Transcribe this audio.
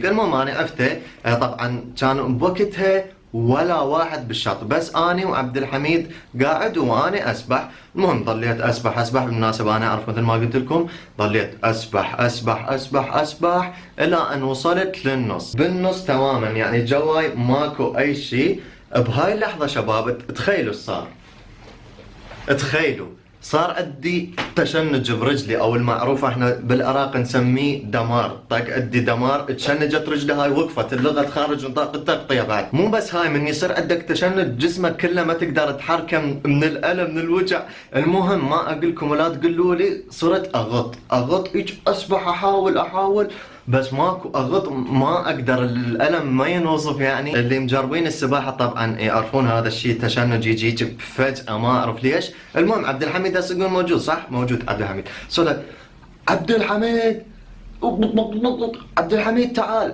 المهم انا عفته. طبعا كان بوقتها ولا واحد بالشاطئ، بس اني وعبد الحميد قاعد وانا اسبح. المهم ظليت اسبح بالمناسبه انا اعرف مثل ما قلت لكم، ظليت اسبح الى ان وصلت للنص، بالنص تماما يعني جواي ماكو اي شيء. بهاي اللحظه شباب تخيلوا صار، تخيلوا صار عندي تشنج برجلي، او المعروف احنا بالعراق نسميه دمار، طق عندي دمار، تشنجت رجلي هاي وقفت اللغه خارج نطاق التغطيه. بعد مو بس هاي، من يصير عندك تشنج جسمك كله ما تقدر تحركه من الالم من الوجع. المهم ما اقول لكم ولا تقولوا لي، صرت اغط هيك اسبح احاول بس ماكو اغط، ما اقدر، الالم ما ينوصف يعني. اللي مجربين السباحه طبعا يعرفون هذا الشيء، تشنج يجيك فجاه ما اعرف ليش. المهم عبد الحميد هسه يقول موجود صح؟ موجود عبد الحميد. صدق عبد الحميد، عبد الحميد تعال.